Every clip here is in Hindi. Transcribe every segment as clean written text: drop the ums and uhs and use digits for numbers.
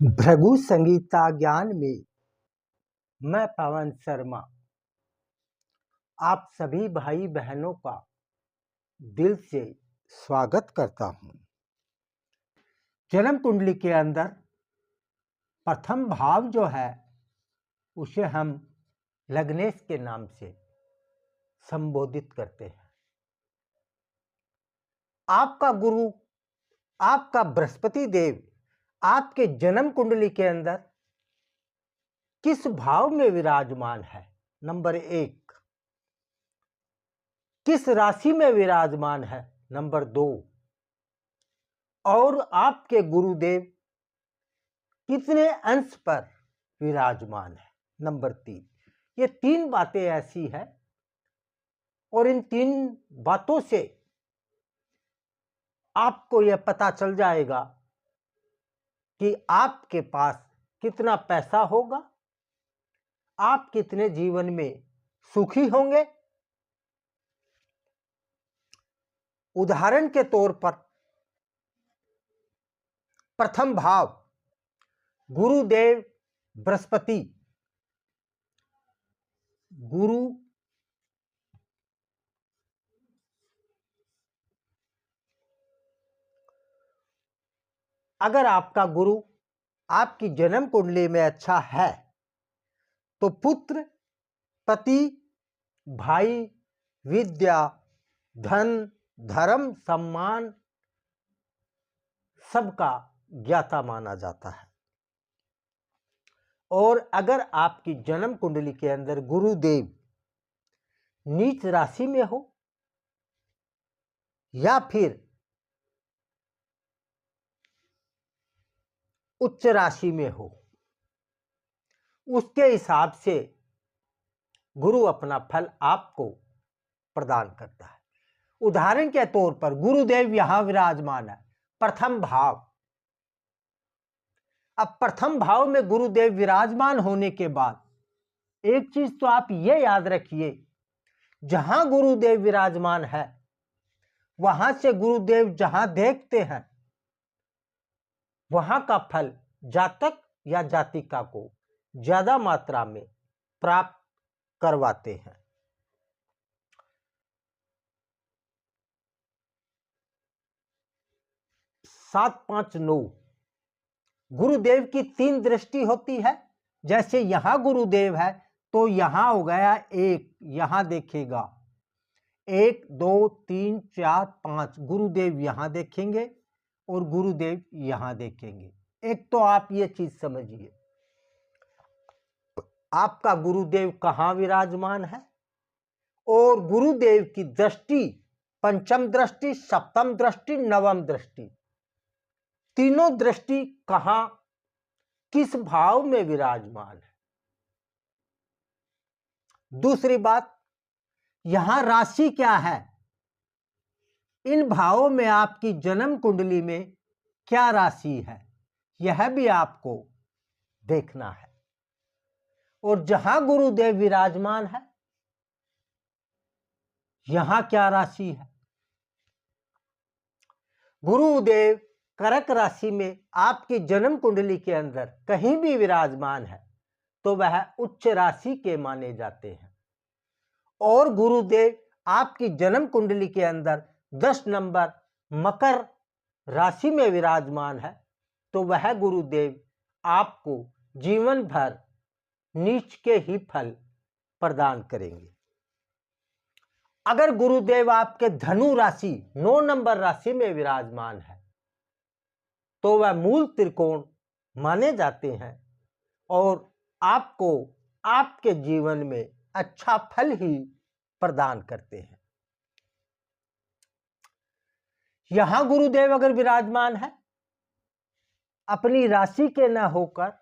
भृगु संगीता ज्ञान में मैं पवन शर्मा आप सभी भाई बहनों का दिल से स्वागत करता हूं। जन्म कुंडली के अंदर प्रथम भाव जो है उसे हम लग्नेश के नाम से संबोधित करते हैं। आपका गुरु, आपका बृहस्पति देव आपके जन्म कुंडली के अंदर किस भाव में विराजमान है? नंबर 1। किस राशि में विराजमान है? नंबर 2। और आपके गुरुदेव कितने अंश पर विराजमान है? नंबर 3। ये 3 बातें ऐसी है और इन 3 बातों से आपको यह पता चल जाएगा कि आपके पास कितना पैसा होगा, आप कितने जीवन में सुखी होंगे। उदाहरण के तौर पर प्रथम भाव गुरुदेव बृहस्पति, गुरु अगर आपका गुरु आपकी जन्म कुंडली में अच्छा है तो पुत्र, पति, भाई, विद्या, धन, धर्म, सम्मान सबका ज्ञाता माना जाता है। और अगर आपकी जन्म कुंडली के अंदर गुरुदेव नीच राशि में हो या फिर उच्च राशि में हो, उसके हिसाब से गुरु अपना फल आपको प्रदान करता है। उदाहरण के तौर पर गुरुदेव यहां विराजमान है प्रथम भाव। अब प्रथम भाव में गुरुदेव विराजमान होने के बाद एक चीज तो आप ये याद रखिए, जहां गुरुदेव विराजमान है वहां से गुरुदेव जहां देखते हैं वहां का फल जातक या जातिका को ज्यादा मात्रा में प्राप्त करवाते हैं। 7-5-9 गुरुदेव की 3 दृष्टि होती है। जैसे यहां गुरुदेव है तो यहां हो गया 1, यहां देखेगा 1 2 3 4 5 गुरुदेव यहां देखेंगे और गुरुदेव यहां देखेंगे। एक तो आप ये चीज समझिए, आपका गुरुदेव कहां विराजमान है और गुरुदेव की दृष्टि, पंचम दृष्टि, सप्तम दृष्टि, नवम दृष्टि, तीनों दृष्टि कहां, किस भाव में विराजमान है। दूसरी बात, यहां राशि क्या है, इन भावों में आपकी जन्म कुंडली में क्या राशि है, यह भी आपको देखना है। और जहां गुरुदेव विराजमान है यहां क्या राशि है। गुरुदेव कर्क राशि में आपकी जन्म कुंडली के अंदर कहीं भी विराजमान है तो वह उच्च राशि के माने जाते हैं। और गुरुदेव आपकी जन्म कुंडली के अंदर 10 नंबर मकर राशि में विराजमान है तो वह गुरुदेव आपको जीवन भर नीच के ही फल प्रदान करेंगे। अगर गुरुदेव आपके धनु राशि 9 नंबर राशि में विराजमान है तो वह मूल त्रिकोण माने जाते हैं और आपको आपके जीवन में अच्छा फल ही प्रदान करते हैं। यहां गुरुदेव अगर विराजमान है अपनी राशि के न होकर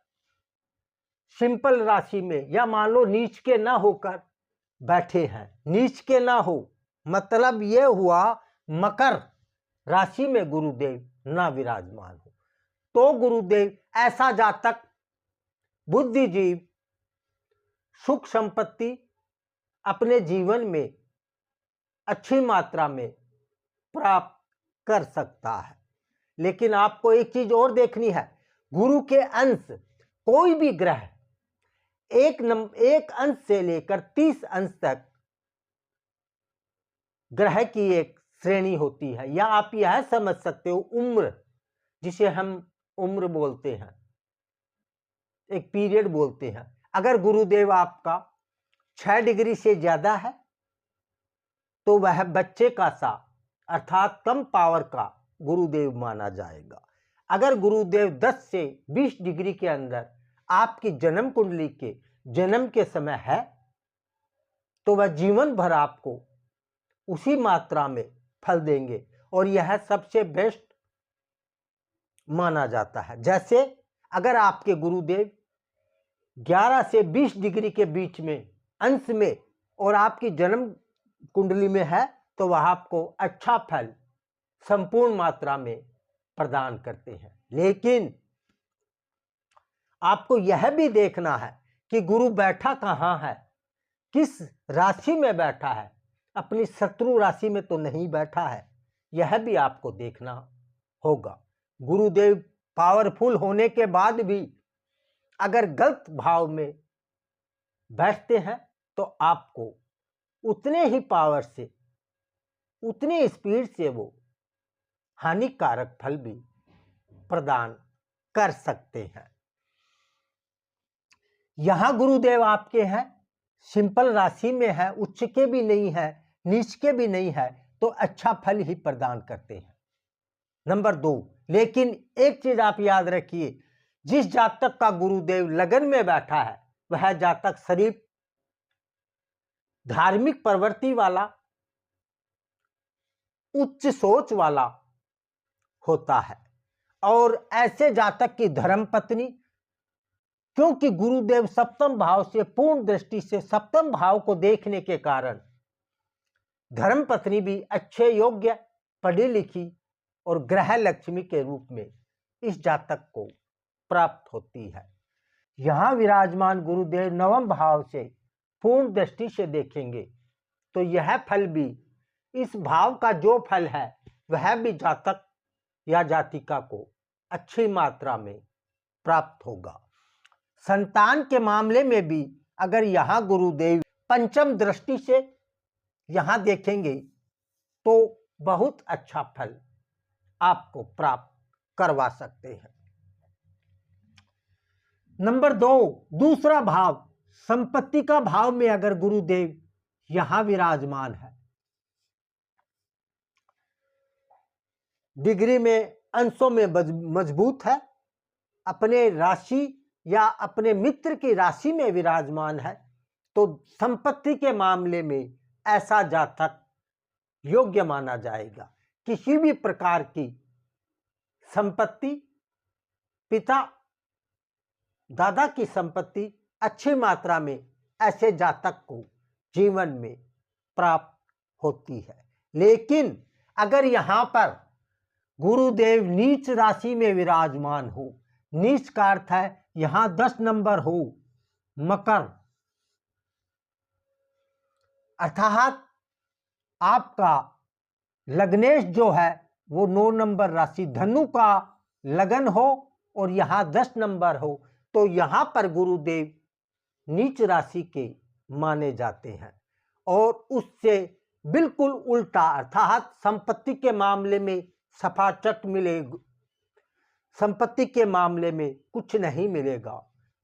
सिंपल राशि में, या मान लो नीच के ना होकर बैठे हैं, नीच के ना हो मतलब यह हुआ मकर राशि में गुरुदेव ना विराजमान हो तो गुरुदेव ऐसा जातक बुद्धिजीव सुख संपत्ति अपने जीवन में अच्छी मात्रा में प्राप्त कर सकता है। लेकिन आपको एक चीज और देखनी है, गुरु के अंश, कोई भी ग्रह एक अंश से लेकर 30 अंश तक ग्रह की एक श्रेणी होती है, या आप यह समझ सकते हो उम्र, जिसे हम उम्र बोलते हैं, एक पीरियड बोलते हैं। अगर गुरुदेव आपका 6 डिग्री से ज्यादा है तो वह बच्चे का सा अर्थात कम पावर का गुरुदेव माना जाएगा। अगर गुरुदेव 10 से 20 डिग्री के अंदर आपकी जन्म कुंडली के जन्म के समय है तो वह जीवन भर आपको उसी मात्रा में फल देंगे और यह सबसे बेस्ट माना जाता है। जैसे अगर आपके गुरुदेव 11 से 20 डिग्री के बीच में अंश में और आपकी जन्म कुंडली में है तो वह आपको अच्छा फल संपूर्ण मात्रा में प्रदान करते हैं। लेकिन आपको यह भी देखना है कि गुरु बैठा कहाँ है, किस राशि में बैठा है, अपनी शत्रु राशि में तो नहीं बैठा है, यह भी आपको देखना होगा। गुरुदेव पावरफुल होने के बाद भी अगर गलत भाव में बैठते हैं तो आपको उतने ही पावर से, उतनी स्पीड से वो हानिकारक फल भी प्रदान कर सकते हैं। यहां गुरुदेव आपके हैं सिंपल राशि में है, उच्च के भी नहीं है, नीच के भी नहीं है, तो अच्छा फल ही प्रदान करते हैं। नंबर 2, लेकिन एक चीज आप याद रखिए, जिस जातक का गुरुदेव लगन में बैठा है वह जातक शरीफ, धार्मिक प्रवृत्ति वाला, उच्च सोच वाला होता है। और ऐसे जातक की धर्म पत्नी, क्योंकि गुरुदेव सप्तम भाव से पूर्ण दृष्टि से सप्तम भाव को देखने के कारण धर्म पत्नी भी अच्छे योग्य, पढ़ी लिखी और ग्रह लक्ष्मी के रूप में इस जातक को प्राप्त होती है। यहां विराजमान गुरुदेव नवम भाव से पूर्ण दृष्टि से देखेंगे तो यह फल भी, इस भाव का जो फल है वह भी जातक या जातिका को अच्छी मात्रा में प्राप्त होगा। संतान के मामले में भी अगर यहां गुरुदेव पंचम दृष्टि से यहां देखेंगे तो बहुत अच्छा फल आपको प्राप्त करवा सकते हैं। नंबर 2, दूसरा भाव, संपत्ति का भाव में अगर गुरुदेव यहां विराजमान है, डिग्री में अंशों में मजबूत है, अपने राशि या अपने मित्र की राशि में विराजमान है, तो संपत्ति के मामले में ऐसा जातक योग्य माना जाएगा। किसी भी प्रकार की संपत्ति, पिता दादा की संपत्ति अच्छी मात्रा में ऐसे जातक को जीवन में प्राप्त होती है। लेकिन अगर यहां पर गुरुदेव नीच राशि में विराजमान हो, नीच का अर्थ है यहां 10 नंबर हो मकर, अर्थात आपका लग्नेश जो है वो 9 नंबर राशि धनु का लगन हो और यहां 10 नंबर हो, तो यहां पर गुरुदेव नीच राशि के माने जाते हैं। और उससे बिल्कुल उल्टा, अर्थात संपत्ति के मामले में सफाचट मिले, संपत्ति के मामले में कुछ नहीं मिलेगा,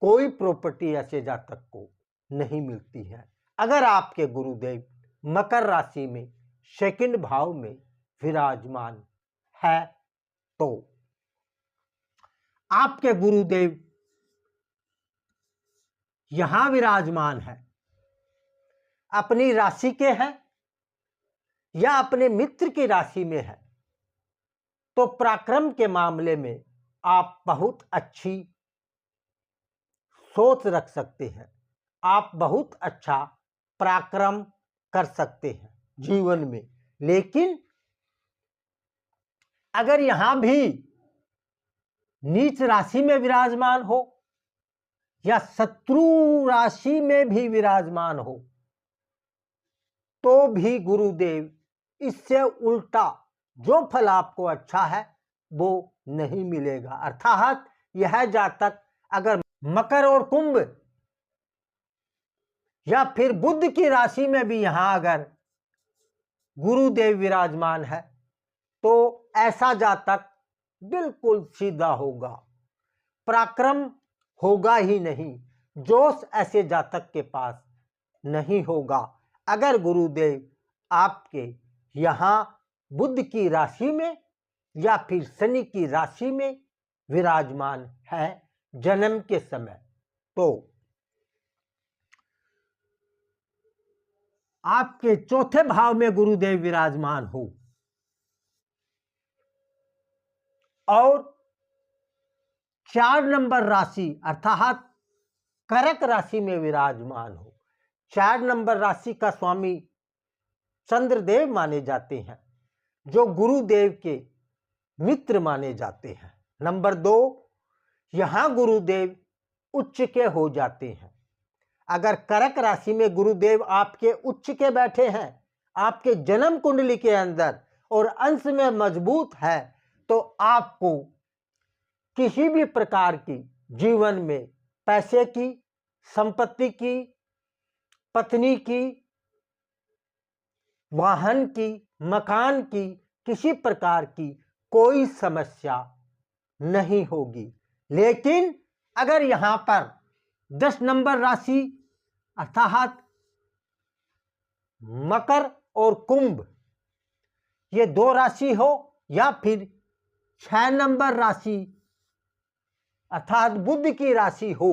कोई प्रॉपर्टी ऐसे जातक को नहीं मिलती है। अगर आपके गुरुदेव मकर राशि में सेकंड भाव में विराजमान है तो आपके गुरुदेव यहां विराजमान है, अपनी राशि के हैं या अपने मित्र की राशि में है, तो पराक्रम के मामले में आप बहुत अच्छी सोच रख सकते हैं, आप बहुत अच्छा पराक्रम कर सकते हैं जीवन में। लेकिन अगर यहां भी नीच राशि में विराजमान हो या शत्रु राशि में भी विराजमान हो तो भी गुरुदेव इससे उल्टा जो फल आपको अच्छा है वो नहीं मिलेगा। अर्थात यह जातक अगर मकर और कुंभ या फिर बुध की राशि में भी यहां अगर गुरुदेव विराजमान है तो ऐसा जातक बिल्कुल सीधा होगा, पराक्रम होगा ही नहीं, जोश ऐसे जातक के पास नहीं होगा। अगर गुरुदेव आपके यहां बुध की राशि में या फिर शनि की राशि में विराजमान है जन्म के समय, तो आपके चौथे भाव में गुरुदेव विराजमान हो और 4 नंबर राशि अर्थात कर्क राशि में विराजमान हो। 4 नंबर राशि का स्वामी चंद्रदेव माने जाते हैं, जो गुरुदेव के मित्र माने जाते हैं। नंबर 2, यहां गुरुदेव उच्च के हो जाते हैं। अगर कर्क राशि में गुरुदेव आपके उच्च के बैठे हैं आपके जन्म कुंडली के अंदर और अंश में मजबूत है, तो आपको किसी भी प्रकार की जीवन में पैसे की, संपत्ति की, पत्नी की, वाहन की, मकान की, किसी प्रकार की कोई समस्या नहीं होगी। लेकिन अगर यहां पर 10 नंबर राशि अर्थात मकर और कुंभ ये 2 राशि हो या फिर 6 नंबर राशि अर्थात बुध की राशि हो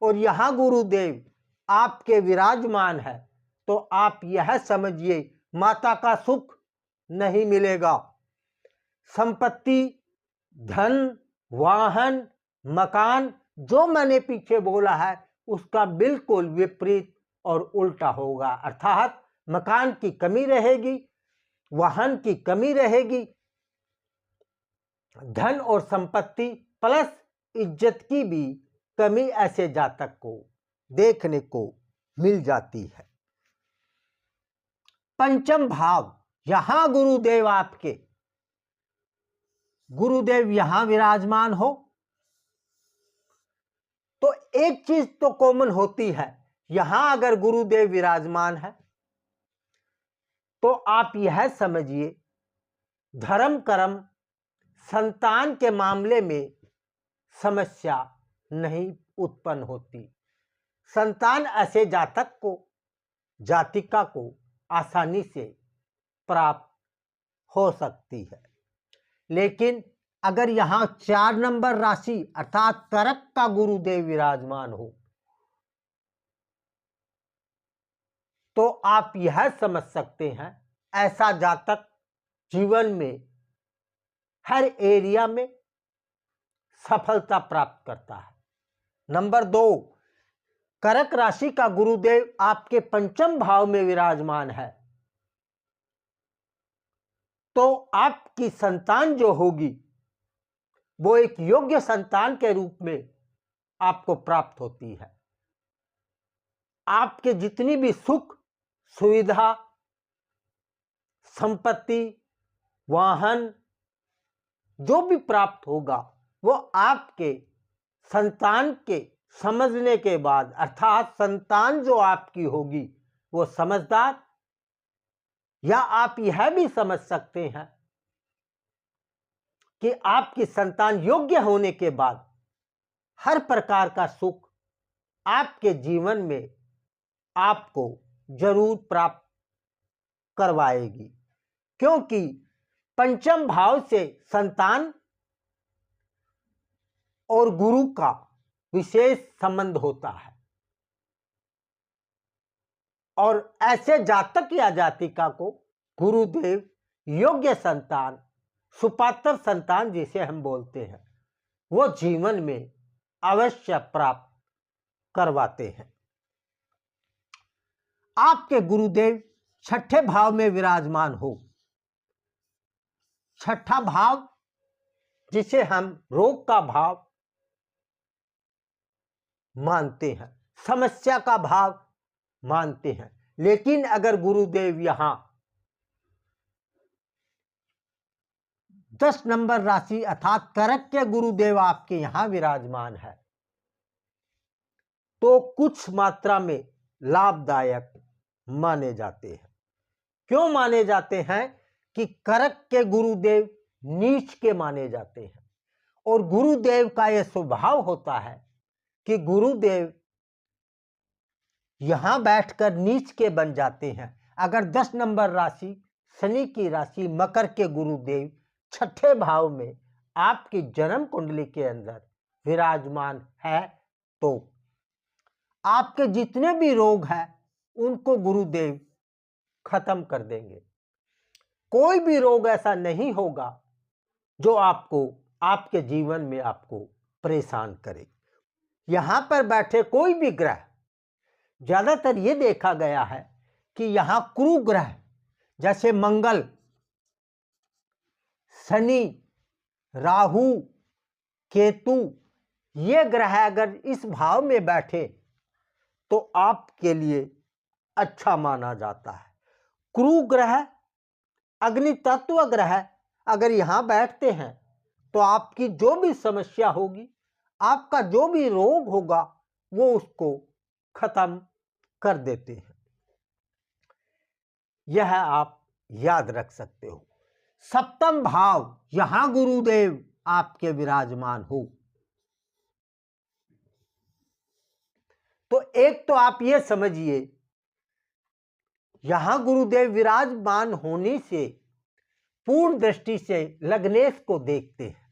और यहां गुरुदेव आपके विराजमान है, तो आप यह समझिए माता का सुख नहीं मिलेगा। संपत्ति, धन, वाहन, मकान जो मैंने पीछे बोला है उसका बिल्कुल विपरीत और उल्टा होगा। अर्थात मकान की कमी रहेगी, वाहन की कमी रहेगी, धन और संपत्ति प्लस इज्जत की भी कमी ऐसे जातक को देखने को मिल जाती है। पंचम भाव, यहां गुरुदेव यहां विराजमान हो तो एक चीज तो कॉमन होती है, यहां अगर गुरुदेव विराजमान है तो आप यह समझिए धर्म कर्म संतान के मामले में समस्या नहीं उत्पन्न होती। संतान ऐसे जातक को, जातिका को आसानी से प्राप्त हो सकती है। लेकिन अगर यहां 4 नंबर राशि अर्थात कर्क का गुरुदेव विराजमान हो तो आप यह समझ सकते हैं ऐसा जातक जीवन में हर एरिया में सफलता प्राप्त करता है। नंबर 2, कर्क राशि का गुरुदेव आपके पंचम भाव में विराजमान है तो आपकी संतान जो होगी वो एक योग्य संतान के रूप में आपको प्राप्त होती है। आपके जितनी भी सुख सुविधा, संपत्ति, वाहन जो भी प्राप्त होगा वो आपके संतान के समझने के बाद, अर्थात संतान जो आपकी होगी वो समझदार, या आप यह भी समझ सकते हैं कि आपकी संतान योग्य होने के बाद हर प्रकार का सुख आपके जीवन में आपको जरूर प्राप्त करवाएगी, क्योंकि पंचम भाव से संतान और गुरु का विशेष संबंध होता है और ऐसे जातक या जातिका को गुरुदेव योग्य संतान, सुपात्र संतान जिसे हम बोलते हैं, वो जीवन में अवश्य प्राप्त करवाते हैं। आपके गुरुदेव छठे भाव में विराजमान हो, छठा भाव जिसे हम रोग का भाव मानते हैं, समस्या का भाव मानते हैं, लेकिन अगर गुरुदेव यहां 10 नंबर राशि अर्थात कर्क के गुरुदेव आपके यहां विराजमान है तो कुछ मात्रा में लाभदायक माने जाते हैं। क्यों माने जाते हैं कि कर्क के गुरुदेव नीच के माने जाते हैं और गुरुदेव का यह स्वभाव होता है कि गुरुदेव यहां बैठकर नीच के बन जाते हैं। अगर 10 नंबर राशि शनि की राशि मकर के गुरुदेव छठे भाव में आपकी जन्म कुंडली के अंदर विराजमान है तो आपके जितने भी रोग हैं उनको गुरुदेव खत्म कर देंगे। कोई भी रोग ऐसा नहीं होगा जो आपको आपके जीवन में आपको परेशान करे। यहां पर बैठे कोई भी ग्रह, ज्यादातर ये देखा गया है कि यहां क्रू ग्रह जैसे मंगल, शनि, राहु, केतु, ये ग्रह अगर इस भाव में बैठे तो आपके लिए अच्छा माना जाता है। क्रू ग्रह, अग्नि तत्व ग्रह अगर यहां बैठते हैं तो आपकी जो भी समस्या होगी, आपका जो भी रोग होगा वो उसको खत्म कर देते हैं। यह आप याद रख सकते हो। सप्तम भाव यहां गुरुदेव आपके विराजमान हो तो एक तो आप ये समझिए यहां गुरुदेव विराजमान होने से पूर्ण दृष्टि से लग्नेश को देखते हैं।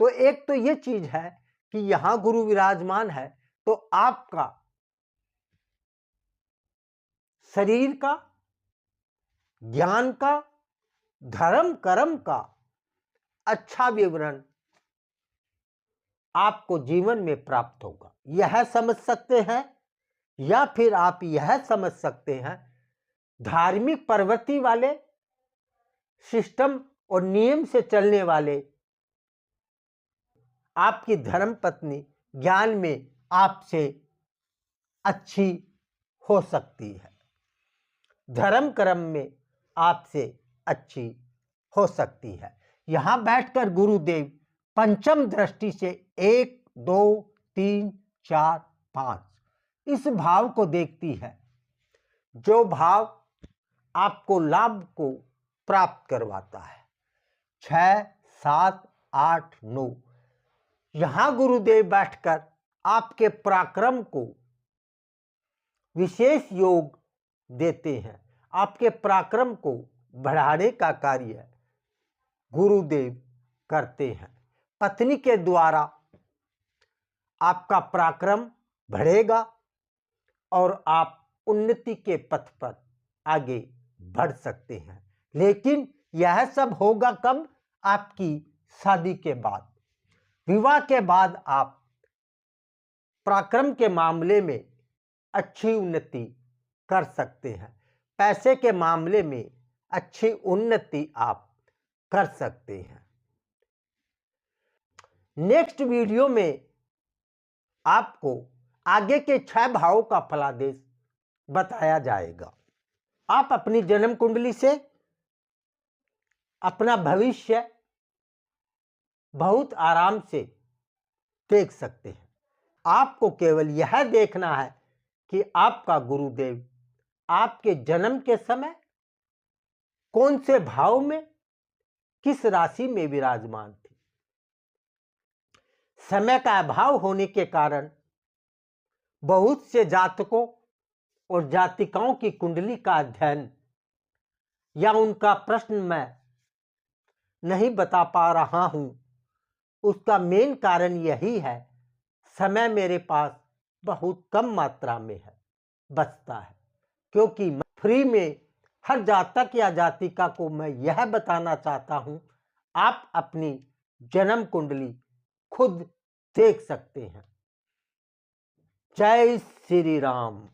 तो एक तो ये चीज है कि यहां गुरु विराजमान है तो आपका शरीर का, ज्ञान का, धर्म कर्म का अच्छा विवरण आपको जीवन में प्राप्त होगा, यह समझ सकते हैं। या फिर आप यह समझ सकते हैं धार्मिक प्रवृत्ति वाले, सिस्टम और नियम से चलने वाले आपकी धर्म पत्नी ज्ञान में आपसे अच्छी हो सकती है, धर्म कर्म में आपसे अच्छी हो सकती है। यहां बैठकर गुरुदेव पंचम दृष्टि से 1, 2, 3, 4, 5 इस भाव को देखती है, जो भाव आपको लाभ को प्राप्त करवाता है। 6, 7, 8, 9 यहां गुरुदेव बैठकर आपके पराक्रम को विशेष योग देते हैं, आपके पराक्रम को बढ़ाने का कार्य गुरुदेव करते हैं। पत्नी के द्वारा आपका पराक्रम बढ़ेगा और आप उन्नति के पथ पर आगे बढ़ सकते हैं। लेकिन यह सब होगा कब? आपकी शादी के बाद, विवाह के बाद आप पराक्रम के मामले में अच्छी उन्नति कर सकते हैं, पैसे के मामले में अच्छी उन्नति आप कर सकते हैं। नेक्स्ट वीडियो में आपको आगे के 6 भावों का फलादेश बताया जाएगा। आप अपनी जन्म कुंडली से अपना भविष्य बहुत आराम से देख सकते हैं। आपको केवल यह देखना है कि आपका गुरुदेव आपके जन्म के समय कौन से भाव में, किस राशि में विराजमान थे। समय का अभाव होने के कारण बहुत से जातकों और जातिकाओं की कुंडली का अध्ययन या उनका प्रश्न मैं नहीं बता पा रहा हूं। उसका मेन कारण यही है, समय मेरे पास बहुत कम मात्रा में है, बचता है, क्योंकि फ्री में हर जातक या जातिका को मैं यह बताना चाहता हूं, आप अपनी जन्म कुंडली खुद देख सकते हैं। जय श्री राम।